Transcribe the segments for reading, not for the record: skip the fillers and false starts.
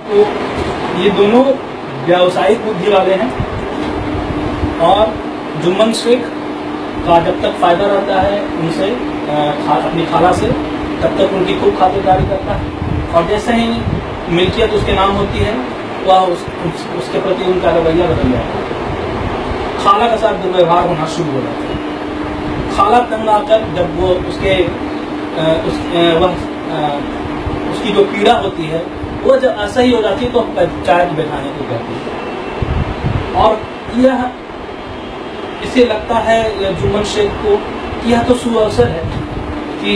तो ये दोनों व्यावसायिक बुद्धि वाले हैं और जुम्मन शेख का जब तक फायदा रहता है उनसे अपनी खाला से, तब तक उनकी खूब खातिरदारी करता है और जैसे ही मिल्कियत उसके नाम होती है वह उसके प्रति उनका रवैया बदल जाता है। खाला के साथ दुर्व्यवहार होना शुरू हो जाता है। खाला तंग आकर जब वो उसकी जो पीड़ा होती है वो जब असही हो जाती है तो पंचायत बैठाने को कहती है और यह इसे लगता है जुम्मन शेख को कि यह तो सुअवसर है कि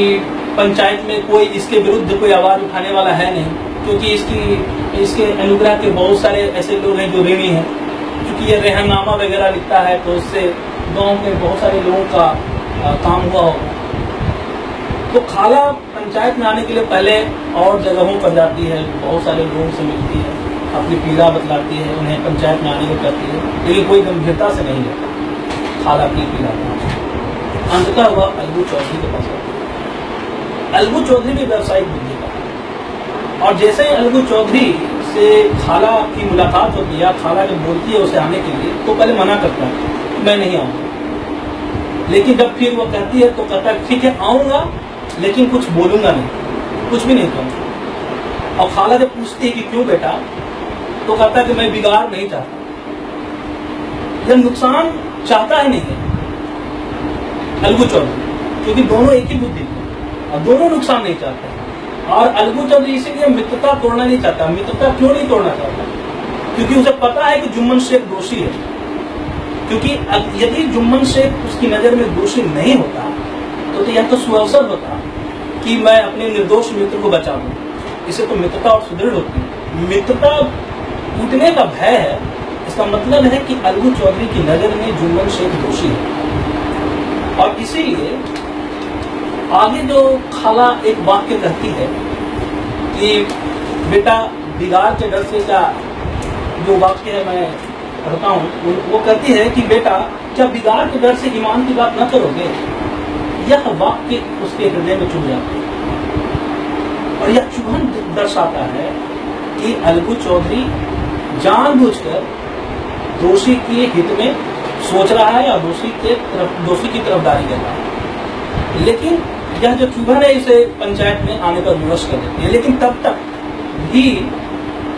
पंचायत में कोई इसके विरुद्ध कोई आवाज उठाने वाला है नहीं, क्योंकि इसके अनुग्रह के बहुत सारे ऐसे लोग हैं जो ऋणी हैं। क्योंकि ये रहमनामा वगैरह लिखता है तो उससे गांव में बहुत सारे लोगों का काम हुआ होगा। तो खाला पंचायत में आने के लिए पहले और जगहों पर जाती है, बहुत सारे लोगों से मिलती है, अपनी पीड़ा बतलाती है, उन्हें पंचायत में आने को कहती है, लेकिन कोई गंभीरता से नहीं लेता खाला अपनी पीड़ा। अंततः वह अलगू चौधरी के पास आता है। अलगू चौधरी भी व्यावसायिक बुद्धि का, और जैसे ही अलगू चौधरी से खाला की मुलाकात होती है, खाला जब बोलती है उसे आने के लिए तो पहले मना करता है, मैं नहीं आऊंगा। लेकिन जब फिर वो कहती है तो कहता है ठीक है आऊंगा, लेकिन कुछ बोलूंगा नहीं, कुछ भी नहीं कहूंगा। और खाला जब पूछती है कि क्यों बेटा, तो कहता है कि मैं बिगाड़ नहीं चाहता। यह नुकसान चाहता ही नहीं है अलगू चौधरी, क्योंकि दोनों एक ही बुद्धि और दोनों नुकसान नहीं चाहते। और अलगू चौधरी इसीलिए मित्रता तोड़ना नहीं चाहता। मित्रता क्यों नहीं तोड़ना चाहता? क्योंकि उसे पता है कि जुम्मन शेख दोषी है। क्योंकि यदि जुम्मन शेख उसकी नजर में दोषी नहीं होता तो यह तो सुअवसर होता कि मैं अपने निर्दोष मित्र को बचा दूं। इसे तो मित्रता और सुदृढ़ होती है। मित्रता टूटने का भय है, इसका मतलब है कि अलगू चौधरी की नजर में जुम्मन शेख दोषी है। और इसीलिए आगे जो खाला एक वाक्य कहती है कि बेटा बिगाड़ के डर से का जो वाक्य है मैं पढ़ता हूँ, वो कहती है कि बेटा क्या बिगाड़ के डर से ईमान की बात न करोगे। यह वाक्य उसके हृदय में चुभ जाता है और यह चुभन दर्शाता है कि अलगू चौधरी जानबूझकर दोषी के हित में सोच रहा है और दोषी की तरफदारी कर रहा है। लेकिन यह जो चुभन है इसे पंचायत में आने पर विवश कर देती है। लेकिन तब तक भी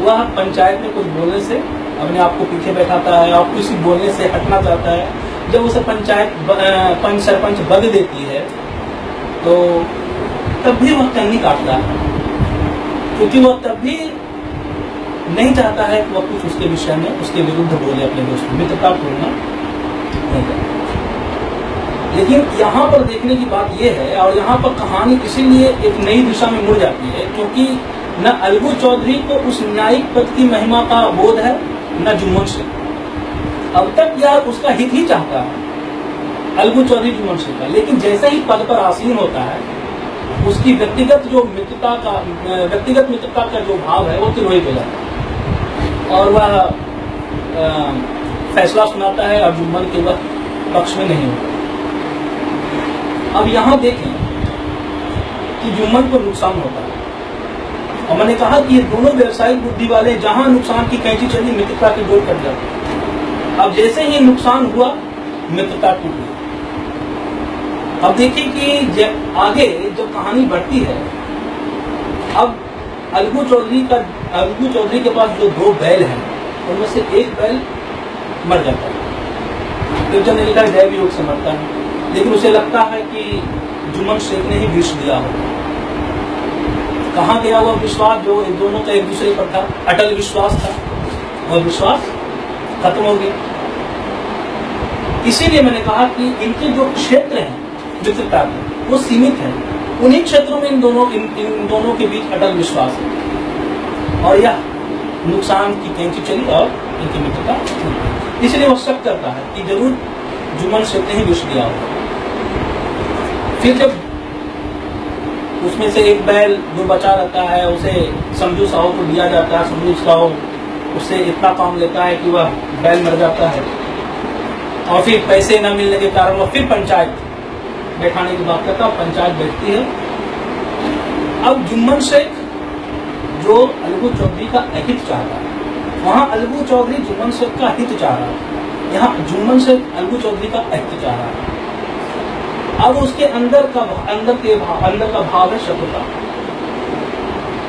वह पंचायत में कुछ बोलने से अपने आप को पीछे बैठाता है और किसी बोलने से हटना चाहता है। जब उसे पंच सरपंच बग देती है तो तब भी वह कंगी काटता है, क्योंकि वह तब भी नहीं चाहता है कि वह कुछ उसके विषय में उसके विरुद्ध बोले अपने दोस्त। मित्रता तोड़ना नहीं करता। लेकिन यहाँ पर देखने की बात यह है, और यहाँ पर कहानी इसीलिए एक नई दिशा में मुड़ जाती है, क्योंकि न अलगू चौधरी को उस न्यायिक पद की महिमा का बोध है न जुम्मन शेख। अब तक यह उसका हित ही चाहता है अलगू चौधरी जुम्मन शेख का, लेकिन जैसे ही पद पर आसीन होता है उसकी व्यक्तिगत मित्रता का जो भाव है वो तिरोहित हो जाता है और वह फैसला सुनाता है और जुम्मन के वह पक्ष में नहीं होता। अब यहाँ देखें कि जुम्मन को नुकसान होता है, और मैंने कहा कि ये दोनों व्यवसायिक बुद्धि वाले, जहां नुकसान की कैंची चली मित्रता के डोर कट जाते हैं। अब जैसे ही नुकसान हुआ मित्रता टूट गई। अब देखिए कि आगे जब कहानी बढ़ती है, अब अलगू चौधरी के पास जो 2 बैल हैं उनमें से एक बैल मर जाता है। एक जन ने लिखा दैव योग से मरता है, लेकिन उसे लगता है कि जुम्मन शेख ने ही विष दिया हो। कहाँ गया वह विश्वास जो इन दोनों का एक दूसरे पर था, अटल विश्वास था, वह विश्वास खत्म हो गया। इसीलिए मैंने कहा कि इनके जो क्षेत्र हैं मित्रता के वो सीमित है। उन्हीं क्षेत्रों में इन दोनों के बीच अटल विश्वास है और यह नुकसान की कैंची चली और इनकी मित्रता। इसलिए वो शक करता है कि जरूर जुम्मन शेख ने ही विष दिया होगा। फिर जब उसमें से एक बैल जो बचा रहता है उसे समझू साहू को दिया जाता है, समझू साहू उससे इतना काम लेता है कि वह बैल मर जाता है, और फिर पैसे न मिलने के कारण वह फिर पंचायत बैठाने की बात करता है। पंचायत बैठती है। अब जुम्मन शेख जो अलगू चौधरी का अहित चाह रहा है। वहाँ अलगू चौधरी जुम्मन शेख का हित चाह रहा है, यहाँ जुम्मन शेख अलगू चौधरी का अहित चाह रहा है। अब उसके अंदर का भाव है शत्रुता।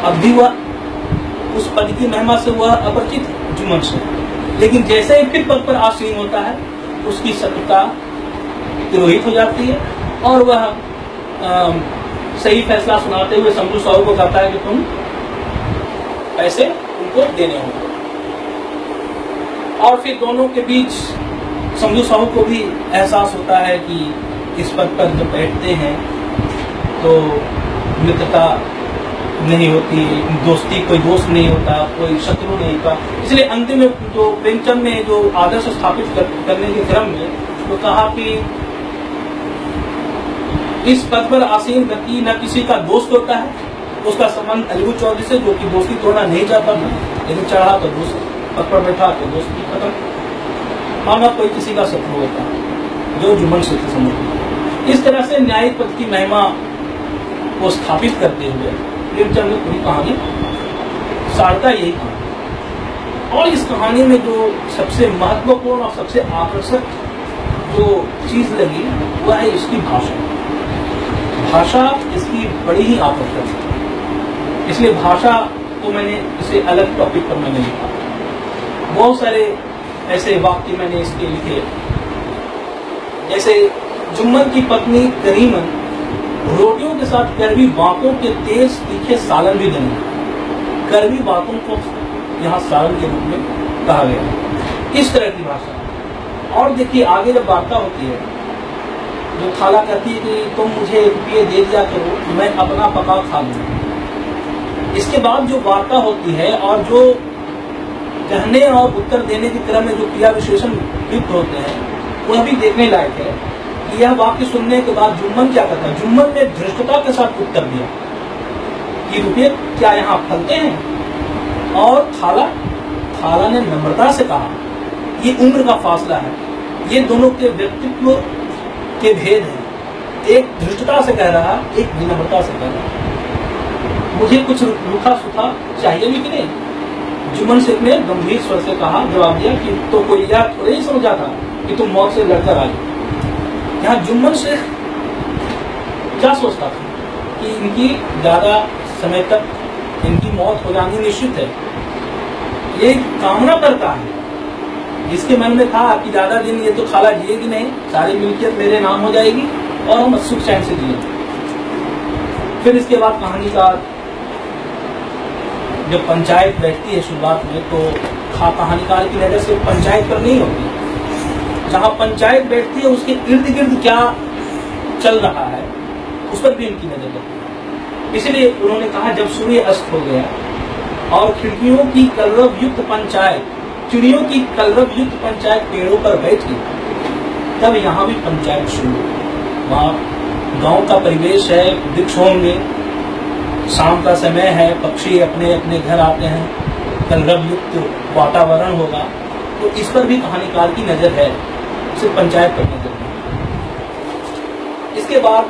अब भी वह उस पद की महिमा से वह अपरिचित है जुम्मन शेख, लेकिन जैसे ही फिर पद पर आसीन होता है उसकी शत्रुता तिरोहित हो जाती है और वह सही फैसला सुनाते हुए शंभू साहू को कहता है कि तुम पैसे उनको देने होंगे। और फिर दोनों के बीच शंभू साहू को भी एहसास होता है कि इस पद पर जब बैठते हैं तो मित्रता नहीं होती, दोस्ती, कोई दोस्त नहीं होता, कोई शत्रु नहीं होता। इसलिए अंतिम में जो प्रेमचंद ने जो आदर्श स्थापित करने के क्रम में वो कहा कि इस पद पर आसीन व्यक्ति न किसी का दोस्त होता है, उसका संबंध अलगू चौधरी से, जो कि दोस्ती तोड़ना नहीं चाहता था, लेकिन चढ़ा तो दोस्त, पद पर बैठा तो दोस्ती खत्म, माना कोई किसी का शत्रु होता है, जो जुम्मन शेख से समझ। इस तरह से न्यायिक पद की महिमा को स्थापित करते हुए प्रेमचंद ने पूरी कहानी सारता यही कहानी। और इस कहानी में जो सबसे महत्वपूर्ण और सबसे आकर्षक जो चीज लगी वह है इसकी भाषा। भाषा इसकी बड़ी ही आकर्षक है, इसलिए भाषा को मैंने इसे अलग टॉपिक पर मैंने लिखा। बहुत सारे ऐसे वाक्य मैंने इसके लिखे, जैसे जुम्मन की पत्नी करीमन रोटियों के साथ कड़वी बातों के तेज तीखे सालन भी देंगे। कड़वी बातों को यहाँ सालन के रूप में कहा गया, इस तरह की भाषा। और देखिए आगे जब वार्ता होती है, जो खाला कहती है कि तुम मुझे रुपये दे दिया करो, मैं अपना पका खा लूंगा। इसके बाद जो वार्ता होती है और जो कहने और उत्तर देने के क्रम में जो क्रिया विशेषण युक्त होते हैं वह भी देखने लायक है। कि यह वाक्य सुनने के बाद जुम्मन क्या करता है? जुम्मन ने धृष्टता के साथ उत्तर दिया कि रुपये क्या यहाँ फलते हैं? और खाला ने नम्रता से कहा, ये उम्र का फासला है, ये दोनों के व्यक्तित्व के भेद हैं। एक धृष्टता से कह रहा, एक विनम्रता से कह रहा। मुझे कुछ रूखा सूखा चाहिए भी कि नहीं? जुम्मन शेख ने गंभीर स्वर से कहा, जवाब दिया कि तो कोई यह थोड़े ही समझा था कि तुम मौत से लड़कर आ जाओ। यहाँ जुम्मन शेख क्या सोचता था कि इनकी ज्यादा समय तक इनकी मौत हो जानी निश्चित है, ये कामना करता है। जिसके मन में था कि ज्यादा दिन ये तो खाला जिएगी नहीं, सारी मिल्कियत मेरे नाम हो जाएगी और हम सुख चैन से जिएंगे। फिर इसके बाद कहानी का जब पंचायत बैठती है शुरुआत में, तो कहानीकार की नजर से पंचायत पर नहीं होती। जहां पंचायत बैठती है उसके इर्द गिर्द क्या चल रहा है उस पर भी इनकी नजर लगती है। इसलिए उन्होंने कहा, जब सूर्य अस्त हो गया और खिड़कियों की कलरव युक्त पंचायत, चिड़ियों की कलरव युक्त पंचायत पेड़ों पर बैठी, तब यहाँ भी पंचायत शुरू। वहाँ गांव का परिवेश है, वृक्ष होंगे, शाम का समय है, पक्षी अपने अपने घर आते हैं, कलरव युक्त वातावरण होगा, तो इस पर भी कहानीकार की नजर है, सिर्फ पंचायत पर नजर है। इसके बाद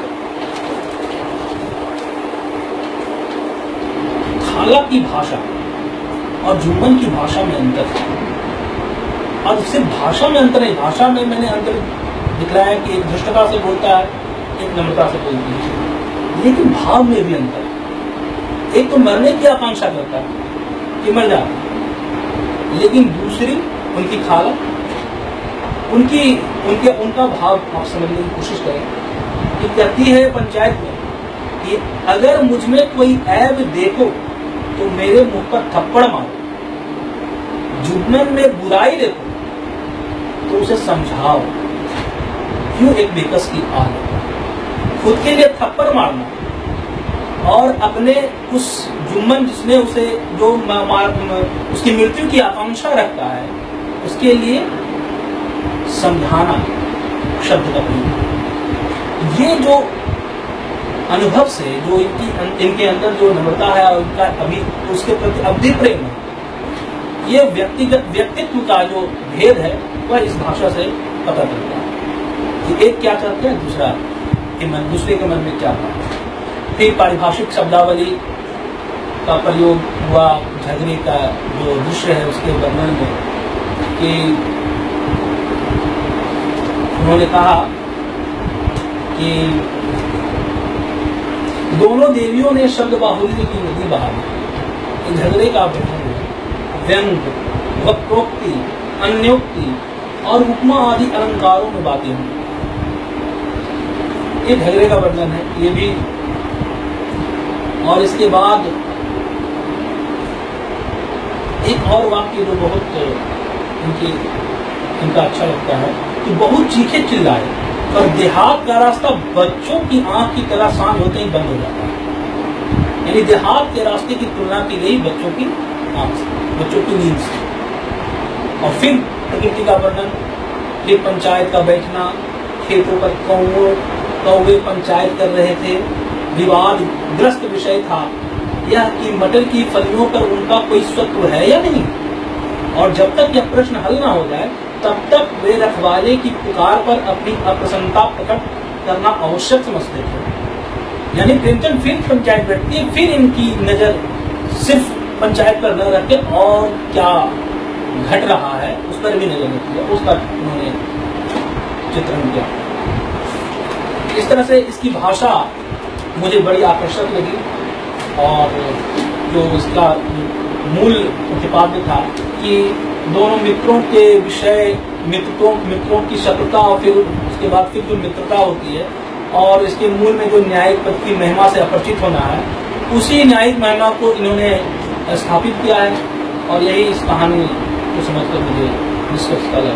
खाला की भाषा और जुम्मन की भाषा में अंतर है। और सिर्फ भाषा में अंतर नहीं, भाषा में मैंने अंतर दिखलाया कि एक धृष्टता से बोलता है, एक नम्रता से बोलती है, लेकिन भाव में भी अंतर है। एक तो मरने की आकांक्षा करता है कि मर जाए, लेकिन दूसरी उनकी खाला, उनका भाव आप समझने की कोशिश करें कि कहती है पंचायत में कि अगर मुझ में कोई ऐब देखो तो मेरे मुंह पर थप्पड़ मारो, जुम्मन में बुराई देखो तो उसे समझाओ। क्यों एक बेकस की आदत, खुद के लिए थप्पड़ मारना और अपने उस जुम्मन जिसने उसे जो उसकी मृत्यु की आकांक्षा रखता है उसके लिए समझाना शब्द का प्रयोग। ये जो अनुभव से जो इनके अंदर जो नम्रता है और उनका अभी उसके प्रति अवधि प्रेम है, ये व्यक्तित्व का जो भेद है वह इस भाषा से पता चलता है कि एक क्या चाहते हैं, दूसरे के मन में क्या था। फिर पारिभाषिक शब्दावली का प्रयोग हुआ झगड़े का जो दृश्य है उसके वर्णन में कि उन्होंने कहा कि दोनों देवियों ने शब्द बाहुल्य की नदी बहा दी। झगड़े का वर्णन व्यंग, वक्रोक्ति, अन्योक्ति और उपमा आदि अलंकारों में बातें हुई। ये झगड़े का वर्णन है ये भी। और इसके बाद एक और वाक्य जो बहुत इनका अच्छा लगता है कि बहुत चीखे चिल्लाए पर देहात का रास्ता बच्चों की आंख की तरह सांझ होते ही बंद हो जाता है। यानी देहात के रास्ते की तुलना की गई बच्चों की आंख से, बच्चों की नींद से। और फिर प्रकृति का वर्णन, फिर पंचायत का बैठना, खेतों पर कौवे पंचायत कर रहे थे। विवादग्रस्त विषय था यह कि मटर की फलियों पर उनका कोई स्वत्व है या नहीं, और जब तक यह प्रश्न हल ना हो जाए तब तक वे रखवाले की पुकार पर अपनी अप्रसन्नता प्रकट करना आवश्यक समझते थे। यानी प्रेमचंद फिर पंचायत बैठती है, फिर इनकी नजर सिर्फ पंचायत पर न रख के और क्या घट रहा है उस पर भी नजर रखती है, उसका उन्होंने चित्रण किया। इस तरह से इसकी भाषा मुझे बड़ी आकर्षक लगी। और जो इसका मूल प्रतिपाद्य था कि दोनों मित्रों के विषय, मित्रों की शत्रुता और फिर उसके बाद फिर जो मित्रता होती है, और इसके मूल में जो न्यायिक पद की महिमा से अपरिचित होना है, उसी न्यायिक महिमा को इन्होंने स्थापित किया है। और यही इस कहानी को समझकर मुझे निष्कर्ष लगा।